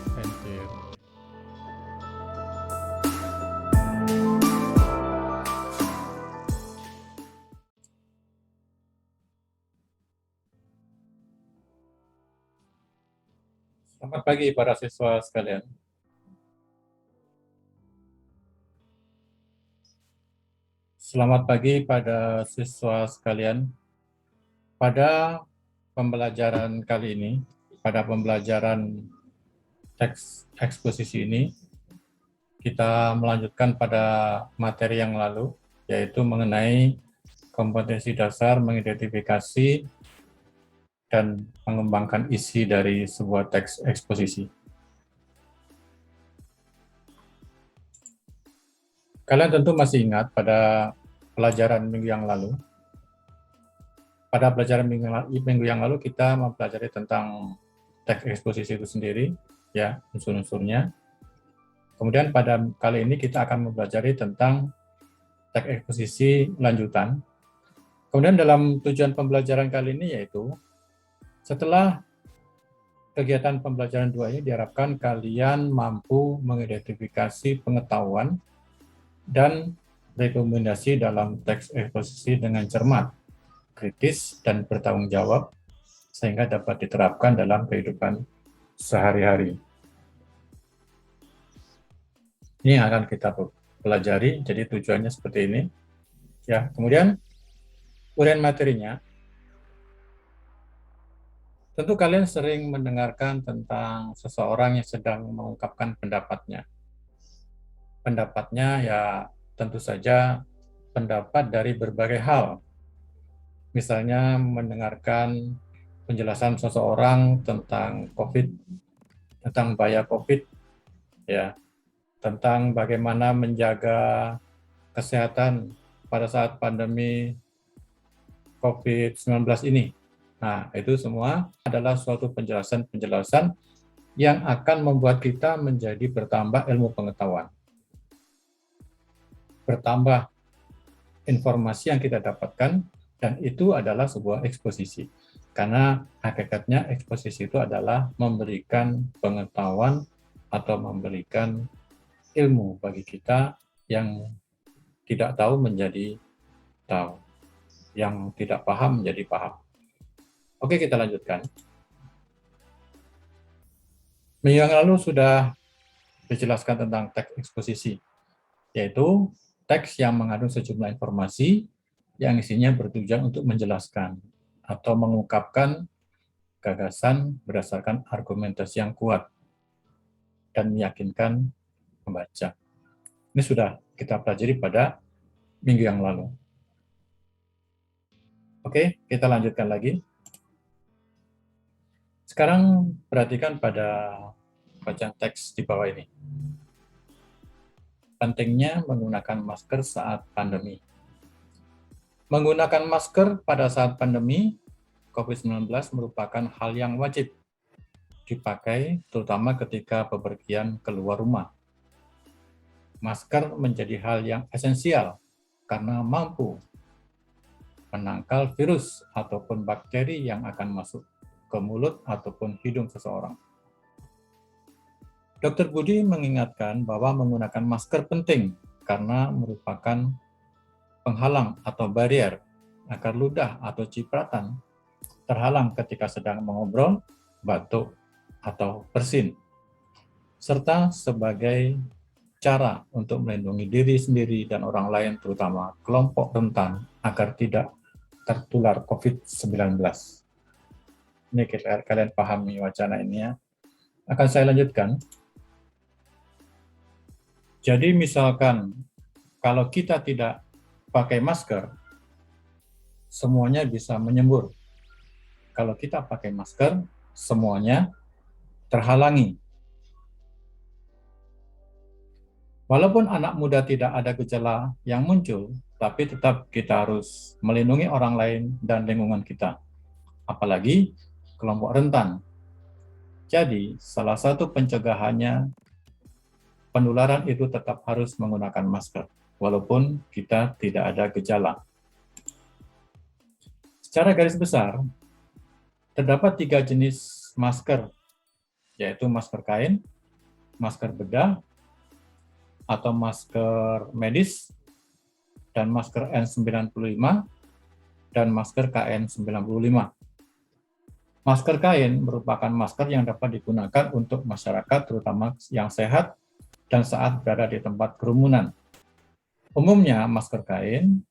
Thank you. Selamat pagi para siswa sekalian. Selamat pagi pada siswa sekalian. Pada pembelajaran kali ini, pada pembelajaran teks eksposisi ini, kita melanjutkan pada materi yang lalu, yaitu mengenai kompetensi dasar mengidentifikasi dan mengembangkan isi dari sebuah teks eksposisi. Kalian tentu masih ingat pada pelajaran minggu yang lalu. Pada pelajaran minggu yang lalu kita mempelajari tentang teks eksposisi itu sendiri, ya, unsur-unsurnya. Kemudian pada kali ini kita akan mempelajari tentang teks eksposisi lanjutan. Kemudian dalam tujuan pembelajaran kali ini yaitu setelah kegiatan pembelajaran 2 ini diharapkan kalian mampu mengidentifikasi pengetahuan dan rekomendasi dalam teks eksposisi dengan cermat, kritis, dan bertanggung jawab sehingga dapat diterapkan dalam kehidupan sehari-hari. Ini yang akan kita pelajari, jadi tujuannya seperti ini. Ya, kemudian uraian materinya. Tentu kalian sering mendengarkan tentang seseorang yang sedang mengungkapkan pendapatnya. Pendapatnya ya tentu saja pendapat dari berbagai hal. Misalnya mendengarkan penjelasan seseorang tentang COVID, tentang bahaya COVID, ya, tentang bagaimana menjaga kesehatan pada saat pandemi COVID-19 ini. Nah, itu semua adalah suatu penjelasan-penjelasan yang akan membuat kita menjadi bertambah ilmu pengetahuan. Bertambah informasi yang kita dapatkan, dan itu adalah sebuah eksposisi. Karena hakikatnya eksposisi itu adalah memberikan pengetahuan atau memberikan ilmu bagi kita yang tidak tahu menjadi tahu, yang tidak paham menjadi paham. Oke, kita lanjutkan. Minggu yang lalu sudah dijelaskan tentang teks eksposisi, yaitu teks yang mengandung sejumlah informasi yang isinya bertujuan untuk menjelaskan atau mengungkapkan gagasan berdasarkan argumentasi yang kuat dan meyakinkan pembaca. Ini sudah kita pelajari pada minggu yang lalu. Oke, kita lanjutkan lagi. Sekarang perhatikan pada bacaan teks di bawah ini. Pentingnya menggunakan masker saat pandemi. Menggunakan masker pada saat pandemi COVID-19 merupakan hal yang wajib dipakai, terutama ketika bepergian keluar rumah. Masker menjadi hal yang esensial karena mampu menangkal virus ataupun bakteri yang akan masuk ke mulut ataupun hidung seseorang. Dr. Budi mengingatkan bahwa menggunakan masker penting karena merupakan penghalang atau barrier agar ludah atau cipratan terhalang ketika sedang mengobrol, batuk, atau bersin, serta sebagai cara untuk melindungi diri sendiri dan orang lain, terutama kelompok rentan, agar tidak tertular COVID-19. Ini kalian pahami wacana ini ya. Akan saya lanjutkan. Jadi misalkan kalau kita tidak pakai masker, semuanya bisa menyembur. Kalau kita pakai masker, semuanya terhalangi. Walaupun anak muda tidak ada gejala yang muncul, tapi tetap kita harus melindungi orang lain dan lingkungan kita, apalagi kelompok rentan. Jadi, salah satu pencegahannya, penularan itu tetap harus menggunakan masker, walaupun kita tidak ada gejala. Secara garis besar, terdapat 3 jenis masker, yaitu masker kain, masker bedah, atau masker medis, dan masker N95, dan masker KN95. Masker kain merupakan masker yang dapat digunakan untuk masyarakat, terutama yang sehat dan saat berada di tempat kerumunan. Umumnya, masker kain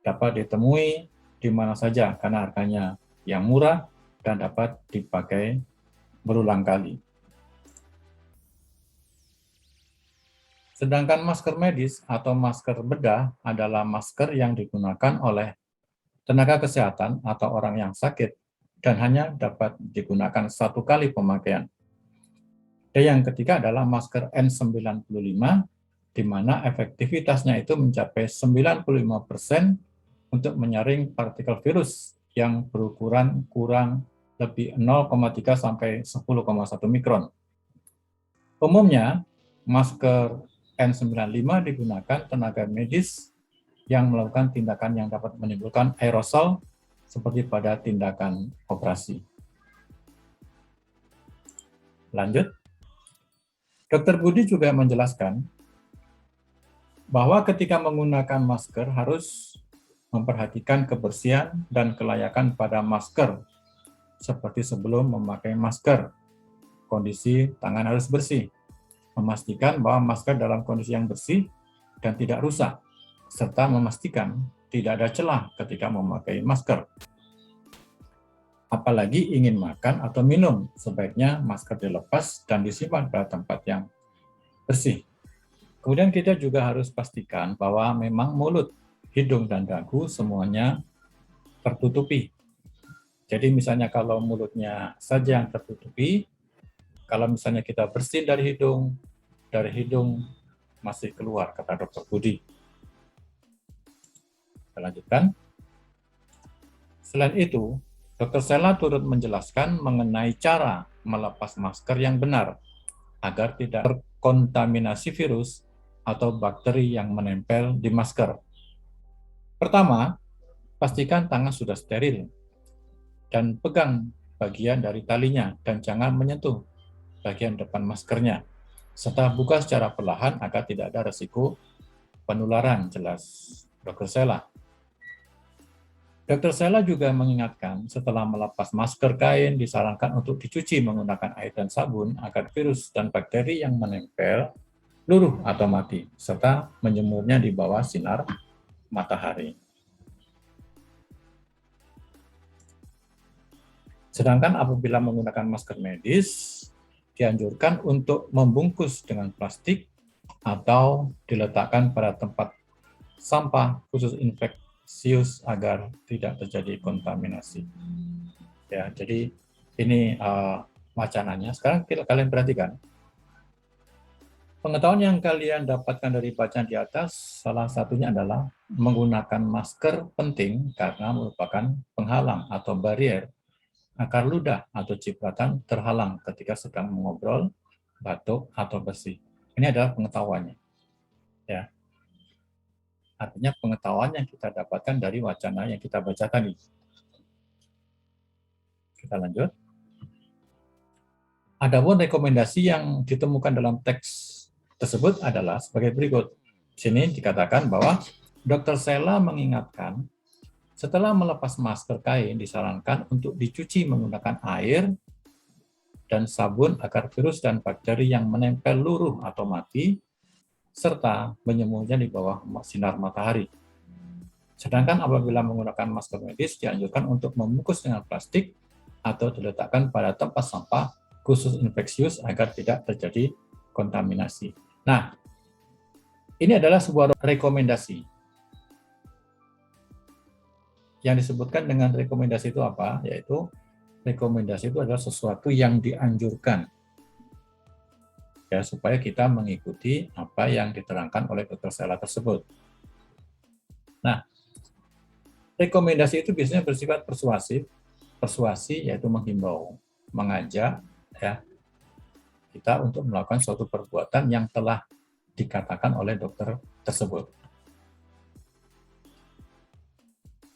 dapat ditemui di mana saja karena harganya yang murah dan dapat dipakai berulang kali. Sedangkan masker medis atau masker bedah adalah masker yang digunakan oleh tenaga kesehatan atau orang yang sakit dan hanya dapat digunakan satu kali pemakaian. Dan yang ketiga adalah masker N95, di mana efektivitasnya itu mencapai 95% untuk menyaring partikel virus yang berukuran kurang lebih 0,3 sampai 10,1 mikron. Umumnya, masker N95 digunakan tenaga medis yang melakukan tindakan yang dapat menimbulkan aerosol seperti pada tindakan operasi. Lanjut. Dr. Budi juga menjelaskan bahwa ketika menggunakan masker harus memperhatikan kebersihan dan kelayakan pada masker, seperti sebelum memakai masker. Kondisi tangan harus bersih, memastikan bahwa masker dalam kondisi yang bersih dan tidak rusak, serta memastikan tidak ada celah ketika memakai masker. Apalagi ingin makan atau minum, sebaiknya masker dilepas dan disimpan pada tempat yang bersih. Kemudian kita juga harus pastikan bahwa memang mulut, hidung, dan dagu semuanya tertutupi. Jadi misalnya kalau mulutnya saja yang tertutupi, kalau misalnya kita bersin dari hidung masih keluar, kata Dr. Budi. Kita lanjutkan. Selain itu, Dr. Sela turut menjelaskan mengenai cara melepas masker yang benar agar tidak terkontaminasi virus atau bakteri yang menempel di masker. Pertama, pastikan tangan sudah steril dan pegang bagian dari talinya dan jangan menyentuh bagian depan maskernya, serta buka secara perlahan agar tidak ada resiko penularan, jelas Dr. Sela. Dr. Sela juga mengingatkan setelah melepas masker kain disarankan untuk dicuci menggunakan air dan sabun agar virus dan bakteri yang menempel luruh atau mati, serta menjemurnya di bawah sinar matahari. Sedangkan apabila menggunakan masker medis, dianjurkan untuk membungkus dengan plastik atau diletakkan pada tempat sampah khusus infeksius agar tidak terjadi kontaminasi. Ya, jadi ini wacananya. Sekarang kalian perhatikan. Pengetahuan yang kalian dapatkan dari bacaan di atas, salah satunya adalah menggunakan masker penting karena merupakan penghalang atau barier agar ludah atau cipratan terhalang ketika sedang mengobrol, batuk, atau bersih. Ini adalah pengetahuannya. Ya. Artinya pengetahuan yang kita dapatkan dari wacana yang kita baca tadi. Kita lanjut. Adapun rekomendasi yang ditemukan dalam teks tersebut adalah sebagai berikut. Di sini dikatakan bahwa Dr. Sela mengingatkan setelah melepas masker kain, disarankan untuk dicuci menggunakan air dan sabun agar virus dan bakteri yang menempel luruh atau mati, serta menyemurnya di bawah sinar matahari. Sedangkan apabila menggunakan masker medis, dianjurkan untuk membungkus dengan plastik atau diletakkan pada tempat sampah khusus infeksius agar tidak terjadi kontaminasi. Nah, ini adalah sebuah rekomendasi. Yang disebutkan dengan rekomendasi itu apa? Yaitu rekomendasi itu adalah sesuatu yang dianjurkan. Ya, supaya kita mengikuti apa yang diterangkan oleh Dr. Sela tersebut. Nah, rekomendasi itu biasanya bersifat persuasif. Persuasi yaitu menghimbau, mengajak ya kita untuk melakukan suatu perbuatan yang telah dikatakan oleh dokter tersebut.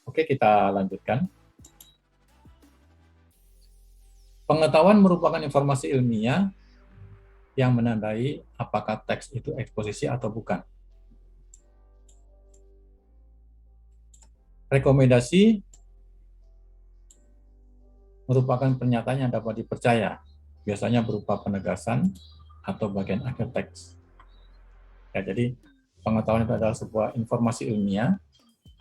Oke, kita lanjutkan. Pengetahuan merupakan informasi ilmiah yang menandai apakah teks itu eksposisi atau bukan. Rekomendasi merupakan pernyataan yang dapat dipercaya, biasanya berupa penegasan atau bagian akhir teks. Ya, jadi pengetahuan itu adalah sebuah informasi ilmiah,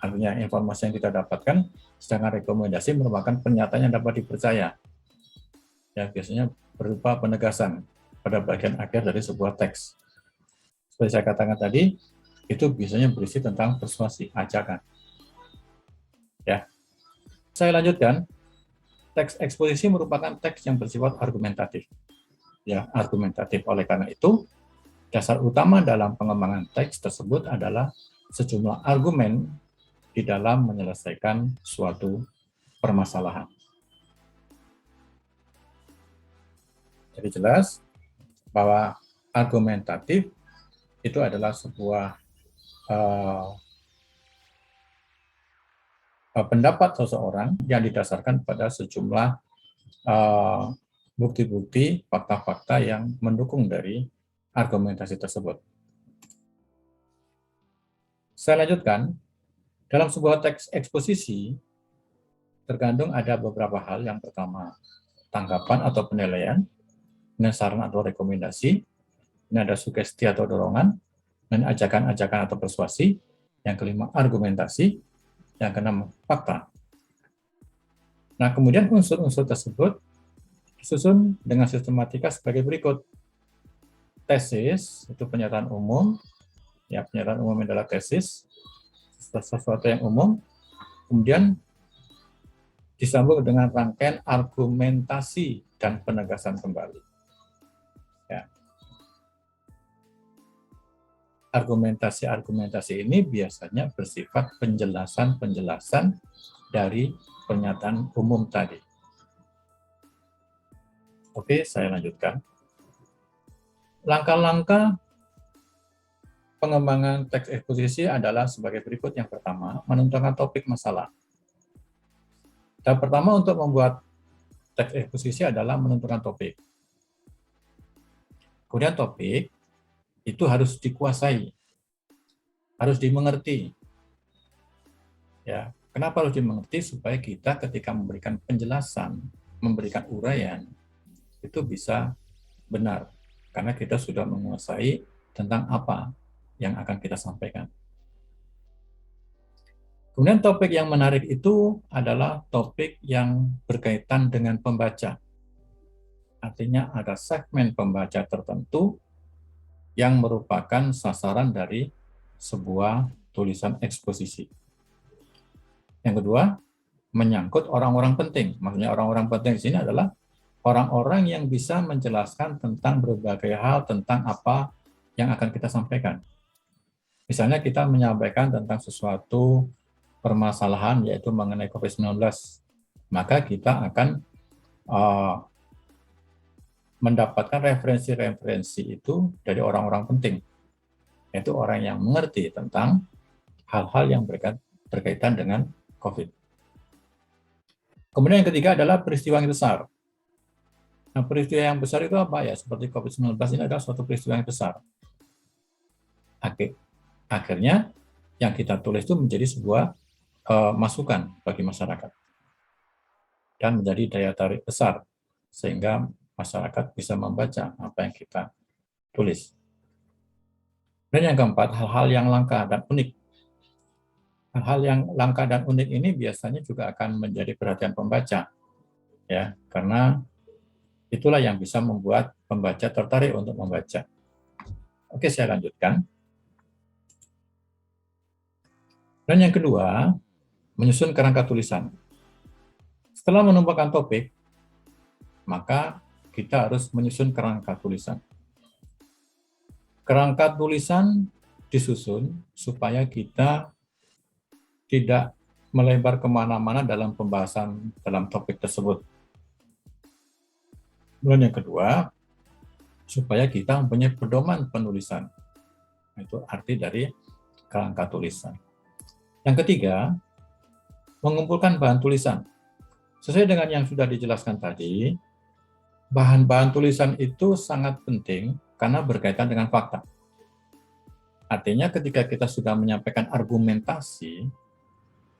artinya informasi yang kita dapatkan, sedangkan rekomendasi merupakan pernyataan yang dapat dipercaya. Ya, biasanya berupa penegasan pada bagian akhir dari sebuah teks. Seperti saya katakan tadi, itu biasanya berisi tentang persuasi, ajakan. Ya, saya lanjutkan. Teks eksposisi merupakan teks yang bersifat argumentatif. Ya, argumentatif. Oleh karena itu, dasar utama dalam pengembangan teks tersebut adalah sejumlah argumen di dalam menyelesaikan suatu permasalahan. Jadi jelas bahwa argumentatif itu adalah sebuah pendapat seseorang yang didasarkan pada sejumlah bukti-bukti, fakta-fakta yang mendukung dari argumentasi tersebut. Saya lanjutkan, dalam sebuah teks eksposisi terkandung ada beberapa hal. Yang pertama, tanggapan atau penilaian, dan saran atau rekomendasi, ini ada sugesti atau dorongan, dan ajakan-ajakan atau persuasi, yang kelima argumentasi, yang keenam fakta. Nah, kemudian unsur-unsur tersebut disusun dengan sistematika sebagai berikut. Tesis, itu pernyataan umum. Ya, pernyataan umum adalah tesis, sesuatu yang umum. Kemudian disambung dengan rangkaian argumentasi dan penegasan kembali. Ya. Argumentasi-argumentasi ini biasanya bersifat penjelasan-penjelasan dari pernyataan umum tadi. Oke, saya lanjutkan. Langkah-langkah pengembangan teks eksposisi adalah sebagai berikut. Yang pertama, menentukan topik masalah. Tahap pertama untuk membuat teks eksposisi adalah menentukan topik. Kemudian topik itu harus dikuasai, harus dimengerti. Ya, kenapa harus dimengerti? Supaya kita ketika memberikan penjelasan, memberikan uraian, itu bisa benar. Karena kita sudah menguasai tentang apa yang akan kita sampaikan. Kemudian topik yang menarik itu adalah topik yang berkaitan dengan pembaca. Artinya ada segmen pembaca tertentu yang merupakan sasaran dari sebuah tulisan eksposisi. Yang kedua, menyangkut orang-orang penting. Maksudnya orang-orang penting di sini adalah orang-orang yang bisa menjelaskan tentang berbagai hal tentang apa yang akan kita sampaikan. Misalnya kita menyampaikan tentang sesuatu permasalahan yaitu mengenai COVID-19, maka kita akan mendapatkan referensi-referensi itu dari orang-orang penting, yaitu orang yang mengerti tentang hal-hal yang berkaitan dengan COVID. Kemudian yang ketiga adalah peristiwa yang besar. Nah, peristiwa yang besar itu apa ya? Seperti COVID-19 ini adalah suatu peristiwa yang besar. Akhirnya yang kita tulis itu menjadi sebuah masukan bagi masyarakat dan menjadi daya tarik besar sehingga masyarakat bisa membaca apa yang kita tulis. Dan yang keempat, hal-hal yang langka dan unik. Hal-hal yang langka dan unik ini biasanya juga akan menjadi perhatian pembaca, ya, karena itulah yang bisa membuat pembaca tertarik untuk membaca. Oke, saya lanjutkan. Dan yang kedua, menyusun kerangka tulisan. Setelah menumpahkan topik, maka kita harus menyusun kerangka tulisan. Kerangka tulisan disusun supaya kita tidak melebar kemana-mana dalam pembahasan dalam topik tersebut. Dan yang kedua, supaya kita mempunyai pedoman penulisan. Itu arti dari kerangka tulisan. Yang ketiga, mengumpulkan bahan tulisan. Sesuai dengan yang sudah dijelaskan tadi, bahan-bahan tulisan itu sangat penting karena berkaitan dengan fakta. Artinya ketika kita sudah menyampaikan argumentasi,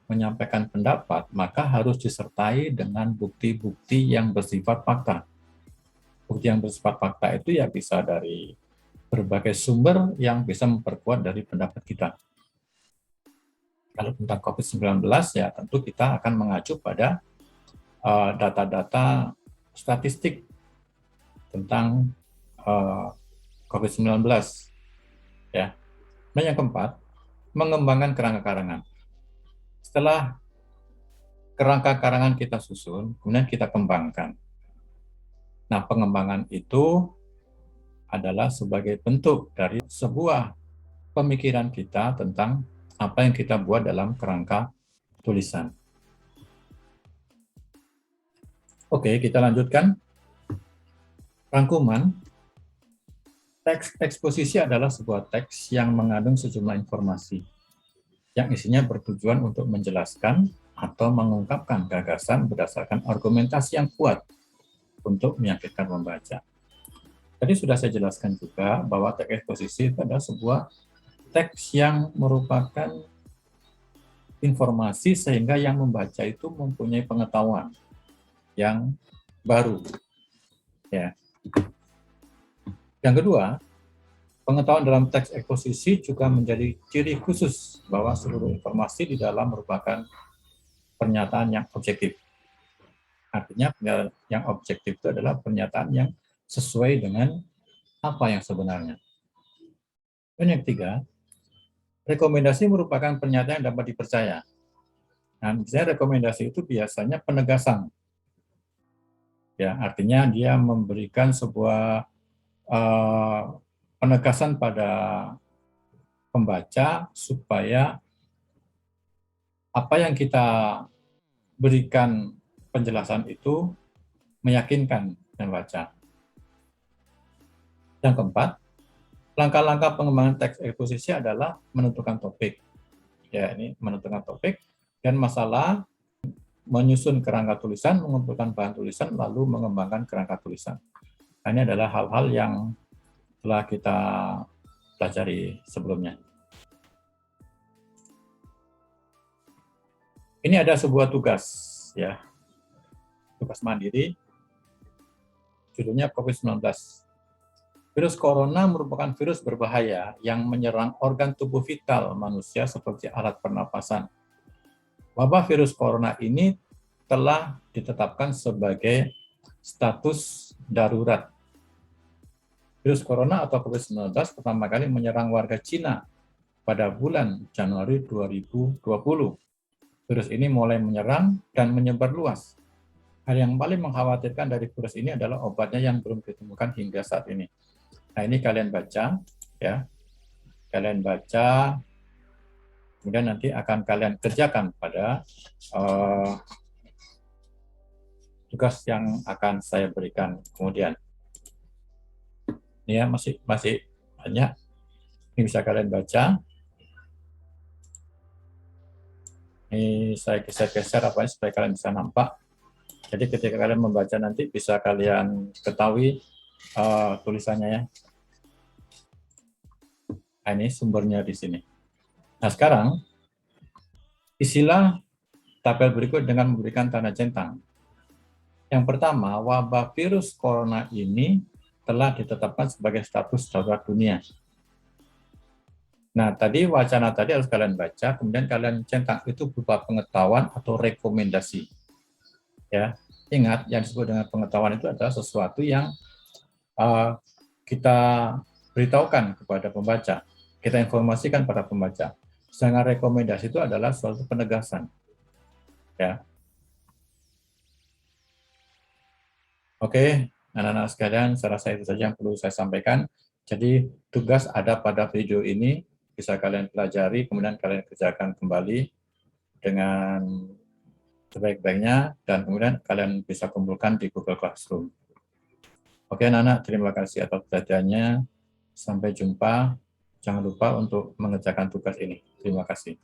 menyampaikan pendapat, maka harus disertai dengan bukti-bukti yang bersifat fakta. Bukti yang bersifat fakta itu ya bisa dari berbagai sumber yang bisa memperkuat dari pendapat kita. Kalau tentang COVID-19 ya tentu kita akan mengacu pada data-data statistik tentang COVID-19 ya. Dan yang keempat, mengembangkan kerangka karangan. Setelah kerangka karangan kita susun, kemudian kita kembangkan. Nah, pengembangan itu adalah sebagai bentuk dari sebuah pemikiran kita tentang apa yang kita buat dalam kerangka tulisan. Oke, kita lanjutkan. Rangkuman. Teks eksposisi adalah sebuah teks yang mengandung sejumlah informasi yang isinya bertujuan untuk menjelaskan atau mengungkapkan gagasan berdasarkan argumentasi yang kuat untuk meyakinkan membaca. Tadi sudah saya jelaskan juga bahwa teks eksposisi itu adalah sebuah teks yang merupakan informasi sehingga yang membaca itu mempunyai pengetahuan yang baru. Ya. Yang kedua, pengetahuan dalam teks eksposisi juga menjadi ciri khusus bahwa seluruh informasi di dalam merupakan pernyataan yang objektif. Artinya pernyataan yang objektif itu adalah pernyataan yang sesuai dengan apa yang sebenarnya. Dan yang ketiga, rekomendasi merupakan pernyataan yang dapat dipercaya. Nah, misalnya rekomendasi itu biasanya penegasan. Ya, artinya dia memberikan sebuah penegasan pada pembaca supaya apa yang kita berikan penjelasan itu meyakinkan pembaca. Yang keempat, langkah-langkah pengembangan teks eksposisi adalah menentukan topik. Ya, ini menentukan topik dan masalah, menyusun kerangka tulisan, mengumpulkan bahan tulisan, lalu mengembangkan kerangka tulisan. Nah, ini adalah hal-hal yang telah kita pelajari sebelumnya. Ini ada sebuah tugas, ya, tugas mandiri, judulnya COVID-19. Virus corona merupakan virus berbahaya yang menyerang organ tubuh vital manusia seperti alat pernapasan. Wabah virus corona ini telah ditetapkan sebagai status darurat. Virus corona atau COVID-19 pertama kali menyerang warga Cina pada bulan Januari 2020. Virus ini mulai menyerang dan menyebar luas. Hal yang paling mengkhawatirkan dari virus ini adalah obatnya yang belum ditemukan hingga saat ini. Nah, ini kalian baca, ya. Kalian baca, kemudian nanti akan kalian kerjakan pada tugas yang akan saya berikan kemudian. Ini ya, masih banyak. Ini bisa kalian baca. Ini saya geser-geser apa supaya kalian bisa nampak. Jadi ketika kalian membaca nanti bisa kalian ketahui tulisannya ya. Nah, ini sumbernya di sini. Nah, sekarang isilah tabel berikut dengan memberikan tanda centang. Yang pertama, wabah virus corona ini telah ditetapkan sebagai status darurat dunia. Nah, tadi wacana tadi harus kalian baca, kemudian kalian centang itu berupa pengetahuan atau rekomendasi. Ya, ingat yang disebut dengan pengetahuan itu adalah sesuatu yang kita beritahukan kepada pembaca, kita informasikan pada pembaca. Sedangkan rekomendasi itu adalah suatu penegasan. Ya. Oke, anak-anak sekalian, saya rasa itu saja yang perlu saya sampaikan. Jadi tugas ada pada video ini, bisa kalian pelajari, kemudian kalian kerjakan kembali dengan sebaik-baiknya, dan kemudian kalian bisa kumpulkan di Google Classroom. Oke anak-anak, terima kasih atas perhatiannya. Sampai jumpa. Jangan lupa untuk mengerjakan tugas ini. Terima kasih.